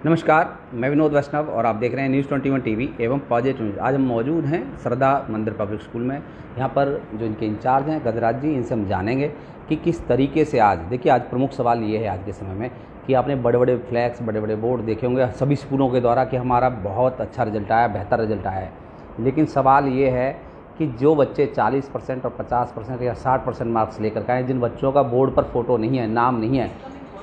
नमस्कार, मैं विनोद वैष्णव और आप देख रहे हैं न्यूज़ 21 टीवी एवं पॉजिटिव न्यूज़। आज हम मौजूद हैं श्रद्धा मंदिर पब्लिक स्कूल में। यहाँ पर जो इनके इंचार्ज हैं गजराज जी, इनसे हम जानेंगे कि किस तरीके से आज देखिए, आज प्रमुख सवाल ये है आज के समय में कि आपने बड़े बड़े फ्लैक्स, बड़े बड़े बोर्ड देखे होंगे सभी स्कूलों के द्वारा कि हमारा बहुत अच्छा रिजल्ट आया, बेहतर रिजल्ट आया है। लेकिन सवाल ये है कि जो बच्चे 40% और 50% या 60% मार्क्स लेकर के आए, जिन बच्चों का बोर्ड पर फ़ोटो नहीं है, नाम नहीं है,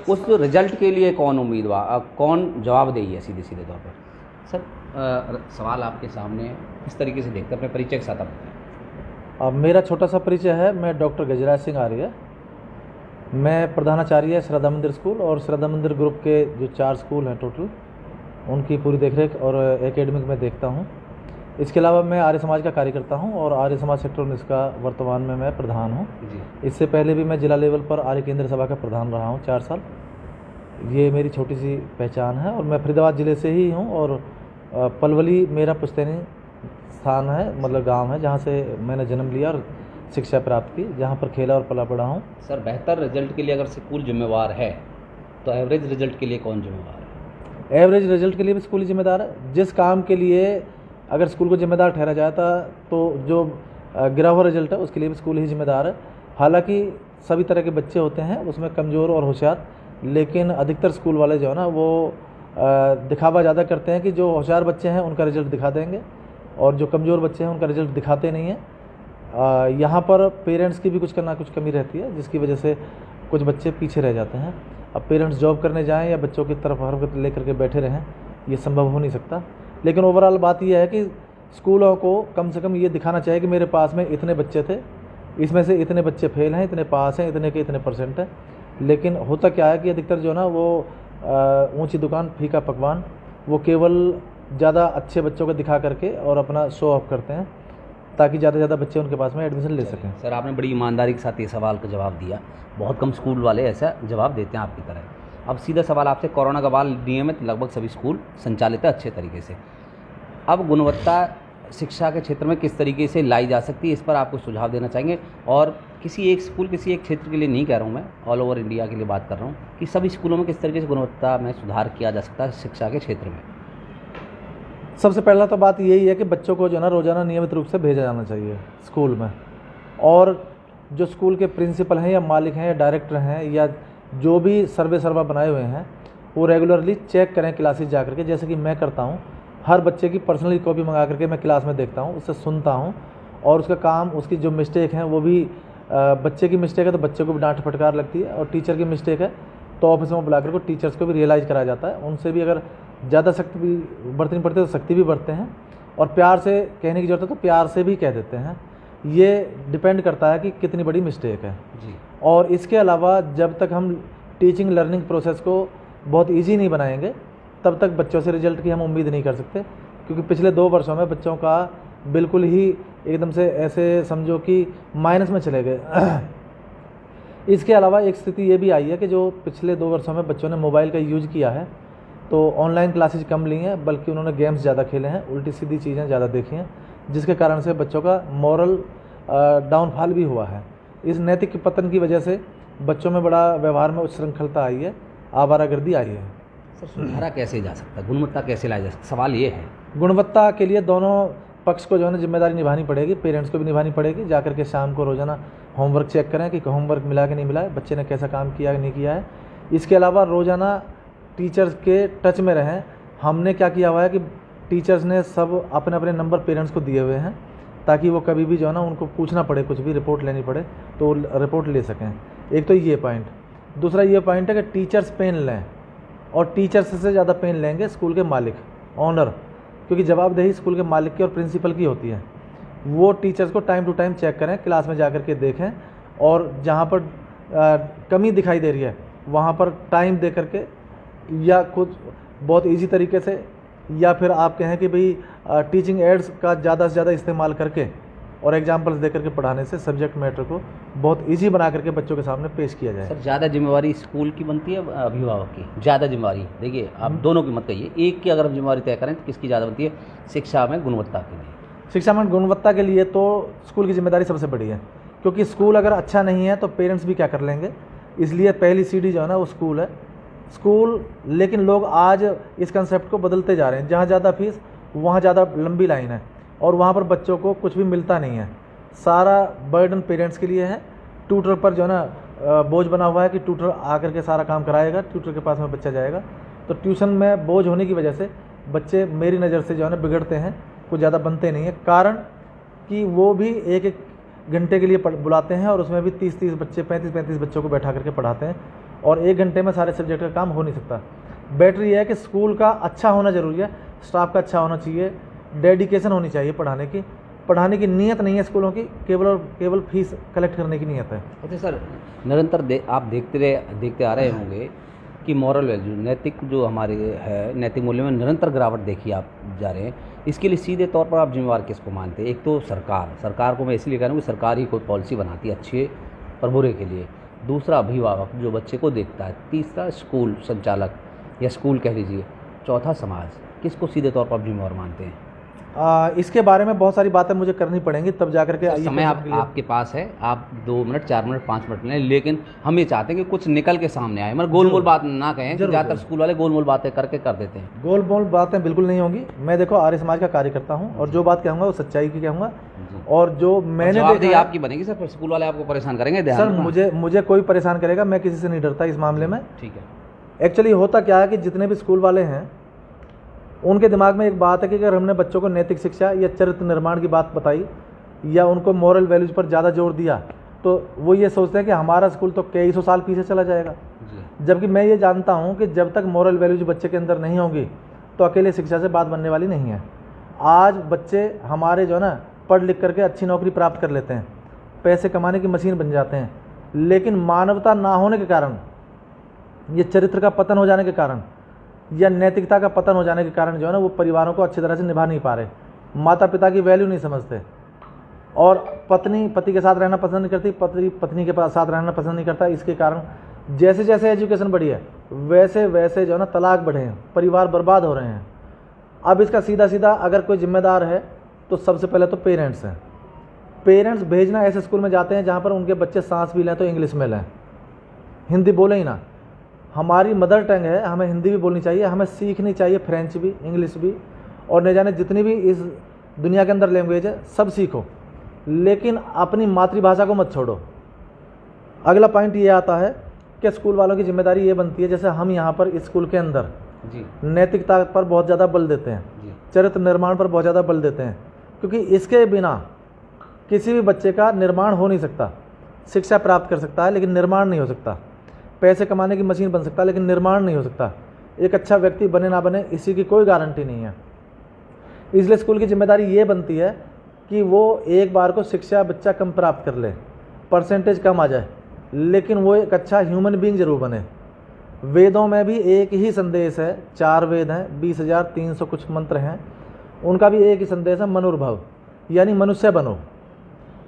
उस रिजल्ट के लिए कौन उम्मीदवार, कौन जवाबदेही है सीधे सीधे तौर पर। सर, सवाल आपके सामने है, किस तरीके से देखते हैं, अपने परिचय के साथ आप बताएं। अब मेरा छोटा सा परिचय है। मैं डॉक्टर गजराज सिंह आर्य, मैं प्रधानाचार्य श्रद्धा मंदिर स्कूल और श्रद्धा मंदिर ग्रुप के जो 4 स्कूल हैं टोटल, उनकी पूरी देखरेख और एकेडमिक में देखता हूँ। इसके अलावा मैं आर्य समाज का कार्य करता हूँ और आर्य समाज सेक्टर 19 का वर्तमान में मैं प्रधान हूँ। इससे पहले भी मैं जिला लेवल पर आर्य केंद्र सभा का प्रधान रहा हूँ 4 साल। ये मेरी छोटी सी पहचान है और मैं फरीदाबाद ज़िले से ही हूँ और पलवली मेरा पुश्तैनी स्थान है, मतलब गांव है जहाँ से मैंने जन्म लिया और शिक्षा प्राप्त की, जहाँ पर खेला और पला पड़ा हूँ। सर, बेहतर रिजल्ट के लिए अगर स्कूल जिम्मेवार है तो एवरेज रिजल्ट के लिए कौन जिम्मेवार है? एवरेज रिजल्ट के लिए भी स्कूल ही जिम्मेदार है। जिस काम के लिए अगर स्कूल को जिम्मेदार ठहरा जाता तो जो गिरा हुआ रिजल्ट है उसके लिए भी स्कूल ही जिम्मेदार है। हालांकि सभी तरह के बच्चे होते हैं, उसमें कमज़ोर और होशियार, लेकिन अधिकतर स्कूल वाले जो है ना वो दिखावा ज़्यादा करते हैं कि जो होशियार बच्चे हैं उनका रिजल्ट दिखा देंगे और जो कमज़ोर बच्चे हैं उनका रिजल्ट दिखाते नहीं हैं। यहाँ पर पेरेंट्स की भी कुछ कमी रहती है, जिसकी वजह से कुछ बच्चे पीछे रह जाते हैं। अब पेरेंट्स जॉब करने जाएँ या बच्चों की तरफ हरकत लेकर के बैठे रहें, ये संभव हो नहीं सकता। लेकिन ओवरऑल बात यह है कि स्कूलों को कम से कम ये दिखाना चाहिए कि मेरे पास में इतने बच्चे थे, इसमें से इतने बच्चे फेल हैं, इतने पास हैं, इतने के इतने परसेंट हैं। लेकिन होता क्या है कि अधिकतर जो है ना वो ऊंची दुकान फीका पकवान, वो केवल ज़्यादा अच्छे बच्चों को दिखा करके और अपना शो ऑफ करते हैं ताकि ज़्यादा से ज़्यादा बच्चे उनके पास में एडमिशन ले सकें। सर, आपने बड़ी ईमानदारी के साथ ये सवाल का जवाब दिया। बहुत कम स्कूल वाले ऐसा जवाब देते हैं आपकी तरह। अब सीधा सवाल आपसे, कोरोना के बाद नियमित लगभग सभी स्कूल संचालित है अच्छे तरीके से। अब गुणवत्ता शिक्षा के क्षेत्र में किस तरीके से लाई जा सकती है, इस पर आपको सुझाव देना चाहेंगे। और किसी एक स्कूल, किसी एक क्षेत्र के लिए नहीं कह रहा हूँ मैं, ऑल ओवर इंडिया के लिए बात कर रहा हूँ कि सभी स्कूलों में किस तरीके से गुणवत्ता में सुधार किया जा सकता है शिक्षा के क्षेत्र में। सबसे पहला तो बात यही है कि बच्चों को जो है ना रोज़ाना नियमित रूप से भेजा जाना चाहिए स्कूल में, और जो स्कूल के प्रिंसिपल हैं या मालिक हैं या डायरेक्टर हैं या जो भी सर्वा बनाए हुए हैं, वो रेगुलरली चेक करें क्लासेस जा करके, जैसे कि मैं करता हूँ। हर बच्चे की पर्सनली कॉपी मंगा करके मैं क्लास में देखता हूँ, उससे सुनता हूँ और उसका काम, उसकी जो मिस्टेक हैं वो भी बच्चे की मिस्टेक है तो बच्चे को भी डांट फटकार लगती है, और टीचर की मिस्टेक है तो ऑफिस में बुला करके टीचर्स को भी रियलाइज़ कराया जाता है। उनसे भी अगर ज़्यादा सख्ती भी बरतनी पड़ती है तो सख्ती भी बरतते हैं, और प्यार से कहने की ज़रूरत है तो प्यार से भी कह देते हैं। ये डिपेंड करता है कि कितनी बड़ी मिस्टेक है जी। और इसके अलावा जब तक हम टीचिंग लर्निंग प्रोसेस को बहुत ईजी नहीं बनाएंगे तब तक बच्चों से रिजल्ट की हम उम्मीद नहीं कर सकते, क्योंकि पिछले 2 वर्षों में बच्चों का बिल्कुल ही एकदम से ऐसे समझो कि माइनस में चले गए। इसके अलावा एक स्थिति ये भी आई है कि जो पिछले 2 वर्षों में बच्चों ने मोबाइल का यूज किया है तो ऑनलाइन क्लासेज कम ली हैं, बल्कि उन्होंने गेम्स ज़्यादा खेले हैं, उल्टी सीधी चीज़ें ज़्यादा देखी हैं, जिसके कारण से बच्चों का मॉरल डाउनफॉल भी हुआ है। इस नैतिक पतन की वजह से बच्चों में बड़ा व्यवहार में उच्छृंखलता आई है, आवारागर्दी आई है। सर, सुधारा कैसे जा सकता है, गुणवत्ता कैसे लाई जा सकता है, सवाल ये है। गुणवत्ता के लिए दोनों पक्ष को जो है ना जिम्मेदारी निभानी पड़ेगी, पेरेंट्स को भी निभानी पड़ेगी। जाकर के शाम को रोज़ाना होमवर्क चेक करें कि होमवर्क मिला कि नहीं मिला है, बच्चे ने कैसा काम किया कि नहीं किया है। इसके अलावा रोज़ाना टीचर्स के टच में रहें। हमने क्या किया हुआ है कि टीचर्स ने सब अपने अपने नंबर पेरेंट्स को दिए हुए हैं, ताकि वो कभी भी जो है ना उनको पूछना पड़े, कुछ भी रिपोर्ट लेनी पड़े तो रिपोर्ट ले सकें। एक तो ये पॉइंट। दूसरा ये पॉइंट है कि टीचर्स पेन लें, और टीचर्स से ज़्यादा पेन लेंगे स्कूल के मालिक, ऑनर, क्योंकि जवाबदेही स्कूल के मालिक की और प्रिंसिपल की होती है। वो टीचर्स को टाइम टू टाइम चेक करें, क्लास में जाकर के देखें, और जहाँ पर कमी दिखाई दे रही है वहाँ पर टाइम दे करके या कुछ बहुत इजी तरीके से, या फिर आप कहें कि भाई टीचिंग एड्स का ज़्यादा से ज़्यादा इस्तेमाल करके और एग्जाम्पल्स दे करके पढ़ाने से सब्जेक्ट मैटर को बहुत इजी बना करके बच्चों के सामने पेश किया जाए। सर, ज़्यादा जिम्मेवारी स्कूल की बनती है अभिभावक की? ज़्यादा जिम्मेवारी, देखिए आप दोनों की मत कहिए, एक की अगर हम जिम्मेवारी तय करें तो किसकी ज़्यादा बनती है शिक्षा में गुणवत्ता के लिए? शिक्षा में गुणवत्ता के लिए तो स्कूल की जिम्मेदारी सबसे बड़ी है, क्योंकि स्कूल अगर अच्छा नहीं है तो पेरेंट्स भी क्या कर लेंगे। इसलिए पहली सीढ़ी जो है ना वो स्कूल है। स्कूल, लेकिन लोग आज इस कंसेप्ट को बदलते जा रहे हैं। जहाँ ज़्यादा फीस वहाँ ज़्यादा लंबी लाइन है और वहाँ पर बच्चों को कुछ भी मिलता नहीं है। सारा बर्डन पेरेंट्स के लिए है। ट्यूटर पर जो है ना बोझ बना हुआ है कि ट्यूटर आकर के सारा काम कराएगा, ट्यूटर के पास में बच्चा जाएगा। तो ट्यूशन में बोझ होने की वजह से बच्चे मेरी नज़र से जो है ना बिगड़ते हैं, कुछ ज़्यादा बनते नहीं है। कारण कि वो भी एक एक घंटे के लिए बुलाते हैं और उसमें भी 30-30 बच्चे, 35-35 बच्चों को बैठा करके पढ़ाते हैं और 1 घंटे में सारे सब्जेक्ट का काम हो नहीं सकता। बेटर ये है कि स्कूल का अच्छा होना ज़रूरी है, स्टाफ का अच्छा होना चाहिए, डेडिकेशन होनी चाहिए पढ़ाने की नीयत नहीं है स्कूलों की, केवल और केवल फीस कलेक्ट करने की नीयत है। अच्छा सर, निरंतर आप देखते आ रहे होंगे कि मॉरल वैल्यू, नैतिक जो हमारे है, नैतिक मूल्य में निरंतर गिरावट देखी आप जा रहे हैं। इसके लिए सीधे तौर पर आप जिम्मेवार किसको मानते हैं? एक तो सरकार को मैं इसलिए कह रहा हूँ कि सरकार ही कोई पॉलिसी बनाती है अच्छे और बुरे के लिए। दूसरा अभिभावक जो बच्चे को देखता है। तीसरा स्कूल संचालक या स्कूल कह लीजिए। चौथा समाज। किसको सीधे तौर पर आप जिम्मेवार मानते हैं? इसके बारे में बहुत सारी बातें मुझे करनी पड़ेंगी, तब जाकर के समय आपके पास है। आप 2 मिनट, 4 मिनट, 5 मिनट लें, लेकिन हम ये चाहते हैं कि कुछ निकल के सामने आए। मतलब गोल मोल बात ना कहें, ज़्यादातर स्कूल वाले गोल मोल बातें करके कर देते हैं। गोल मोल बातें बिल्कुल नहीं होंगी। मैं देखो आर्य समाज का कार्य करता हूँ और जो बात कहूँगा वो सच्चाई की कहूँगा। और जो मैंने देखा आपकी बनेगी सर, स्कूल वाले आपको परेशान करेंगे। सर मुझे कोई परेशान करेगा, मैं किसी से नहीं डरता इस मामले में। ठीक है। एक्चुअली होता क्या है कि जितने भी स्कूल वाले हैं उनके दिमाग में एक बात है कि अगर हमने बच्चों को नैतिक शिक्षा या चरित्र निर्माण की बात बताई या उनको मॉरल वैल्यूज पर ज़्यादा जोर दिया तो वो ये सोचते हैं कि हमारा स्कूल तो कई सौ साल पीछे चला जाएगा। जबकि मैं ये जानता हूँ कि जब तक मॉरल वैल्यूज बच्चे के अंदर नहीं होंगी तो अकेले शिक्षा से बात बनने वाली नहीं है। आज बच्चे हमारे जो है ना पढ़ लिख करके अच्छी नौकरी प्राप्त कर लेते हैं, पैसे कमाने की मशीन बन जाते हैं, लेकिन मानवता ना होने के कारण, ये चरित्र का पतन हो जाने के कारण या नैतिकता का पतन हो जाने के कारण जो है ना वो परिवारों को अच्छी तरह से निभा नहीं पा रहे। माता पिता की वैल्यू नहीं समझते और पत्नी पति के साथ रहना पसंद नहीं करती, पति पत्नी के साथ रहना पसंद नहीं करता। इसके कारण जैसे जैसे एजुकेशन बढ़ी है वैसे वैसे जो है ना तलाक बढ़े हैं, परिवार बर्बाद हो रहे हैं। अब इसका सीधा सीधा अगर कोई जिम्मेदार है तो सबसे पहले तो पेरेंट्स हैं। पेरेंट्स भेजना ऐसे स्कूल में जाते हैं जहाँ पर उनके बच्चे सांस भी लें तो इंग्लिश में लें, हिंदी बोले ही ना। हमारी मदर टंग है, हमें हिंदी भी बोलनी चाहिए, हमें सीखनी चाहिए फ्रेंच भी, इंग्लिश भी, और न जाने जितनी भी इस दुनिया के अंदर लैंग्वेज है सब सीखो, लेकिन अपनी मातृभाषा को मत छोड़ो। अगला पॉइंट ये आता है कि स्कूल वालों की जिम्मेदारी ये बनती है, जैसे हम यहाँ पर इस स्कूल के अंदर नैतिकता पर बहुत ज़्यादा बल देते हैं, चरित्र निर्माण पर बहुत ज़्यादा बल देते हैं, क्योंकि इसके बिना किसी भी बच्चे का निर्माण हो नहीं सकता। शिक्षा प्राप्त कर सकता है लेकिन निर्माण नहीं हो सकता, पैसे कमाने की मशीन बन सकता है लेकिन निर्माण नहीं हो सकता। एक अच्छा व्यक्ति बने ना बने इसी की कोई गारंटी नहीं है। इसलिए स्कूल की जिम्मेदारी ये बनती है कि वो एक बार को शिक्षा बच्चा कम प्राप्त कर ले, परसेंटेज कम आ जाए, लेकिन वो एक अच्छा ह्यूमन बीइंग जरूर बने। वेदों में भी एक ही संदेश है, 4 वेद हैं, 20,300 कुछ मंत्र हैं, उनका भी एक ही संदेश है, मनुर्भव, यानी मनुष्य बनो।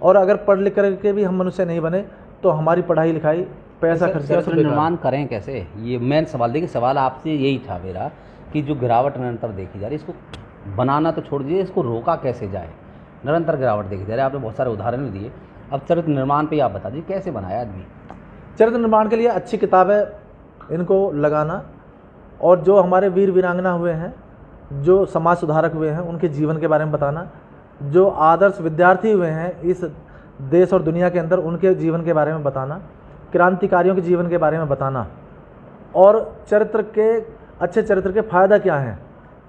और अगर पढ़ लिख करके भी हम मनुष्य नहीं बने तो हमारी पढ़ाई लिखाई, पैसा खर्चा निर्माण करें कैसे? ये मेन सवाल। देखिए सवाल आपसे यही था मेरा कि जो गिरावट निरंतर देखी जा रही है, इसको बनाना तो छोड़ दीजिए, इसको रोका कैसे जाए? निरंतर गिरावट देखी जा रही है, आपने बहुत सारे उदाहरण भी दिए। अब चरित्र निर्माण पे आप बता दीजिए कैसे बनाया आदमी? चरित्र निर्माण के लिए अच्छी किताबें इनको लगाना, और जो हमारे वीर वीरांगना हुए हैं, जो समाज सुधारक हुए हैं, उनके जीवन के बारे में बताना, जो आदर्श विद्यार्थी हुए हैं इस देश और दुनिया के अंदर, उनके जीवन के बारे में बताना, क्रांतिकारियों के जीवन के बारे में बताना, और चरित्र के, अच्छे चरित्र के फ़ायदा क्या हैं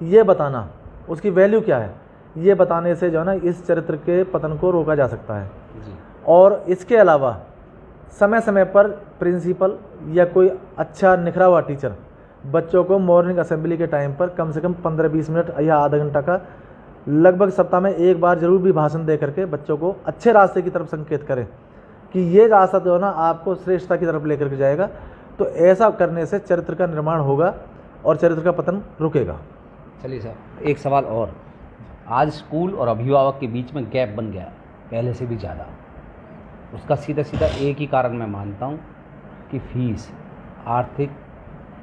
ये बताना, उसकी वैल्यू क्या है ये बताने से जो है ना इस चरित्र के पतन को रोका जा सकता है जी। और इसके अलावा समय समय पर प्रिंसिपल या कोई अच्छा निखरा हुआ टीचर बच्चों को मॉर्निंग असेंबली के टाइम पर कम से कम 15-20 मिनट या आधा घंटा का लगभग सप्ताह में एक बार जरूर भी भाषण दे करके बच्चों को अच्छे रास्ते की तरफ संकेत करें कि ये रास्ता जो है ना आपको श्रेष्ठता की तरफ लेकर के जाएगा। तो ऐसा करने से चरित्र का निर्माण होगा और चरित्र का पतन रुकेगा। चलिए सर, एक सवाल और। आज स्कूल और अभिभावक के बीच में गैप बन गया पहले से भी ज़्यादा। उसका सीधा सीधा एक ही कारण मैं मानता हूँ कि फीस, आर्थिक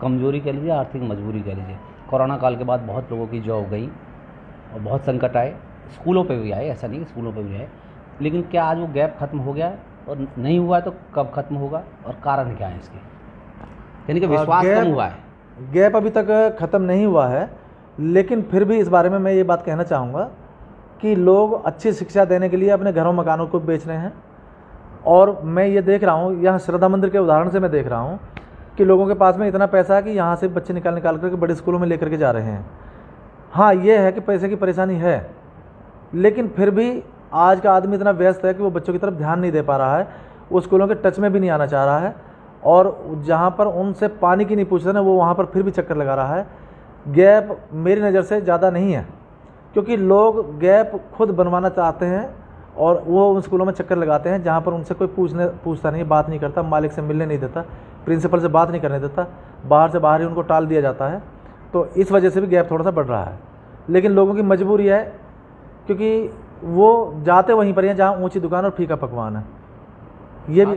कमजोरी कह लीजिए, आर्थिक मजबूरी कह लीजिए। कोरोना काल के बाद बहुत लोगों की जॉब गई और बहुत संकट आए, स्कूलों पे भी आए, ऐसा नहीं स्कूलों पे भी आए। लेकिन क्या आज वो गैप ख़त्म हो गया है? और नहीं हुआ है तो कब ख़त्म होगा और कारण क्या है इसके? यानी कि विश्वास कम हुआ है। गैप अभी तक ख़त्म नहीं हुआ है, लेकिन फिर भी इस बारे में मैं ये बात कहना चाहूँगा कि लोग अच्छी शिक्षा देने के लिए अपने घरों मकानों को बेच रहे हैं। और मैं ये देख रहा हूँ, यहाँ श्रद्धा मंदिर के उदाहरण से मैं देख रहा हूँ कि लोगों के पास में इतना पैसा है कि यहाँ से बच्चे निकाल करके बड़े स्कूलों में लेकर के जा रहे हैं। हाँ, ये है कि पैसे की परेशानी है, लेकिन फिर भी आज का आदमी इतना व्यस्त है कि वो बच्चों की तरफ ध्यान नहीं दे पा रहा है, वो स्कूलों के टच में भी नहीं आना चाह रहा है, और जहाँ पर उनसे पानी की नहीं पूछते ना, वो वहाँ पर फिर भी चक्कर लगा रहा है। गैप मेरी नज़र से ज़्यादा नहीं है, क्योंकि लोग गैप खुद बनवाना चाहते हैं और वो उन स्कूलों में चक्कर लगाते हैं जहाँ पर उनसे कोई पूछता नहीं, बात नहीं करता, मालिक से मिलने नहीं देता, प्रिंसिपल से बात नहीं करने देता, बाहर से बाहर ही उनको टाल दिया जाता है। तो इस वजह से भी गैप थोड़ा सा बढ़ रहा है। लेकिन लोगों की मजबूरी है, क्योंकि वो जाते वहीं पर हैं जहाँ ऊंची दुकान और फीका पकवान है। ये भी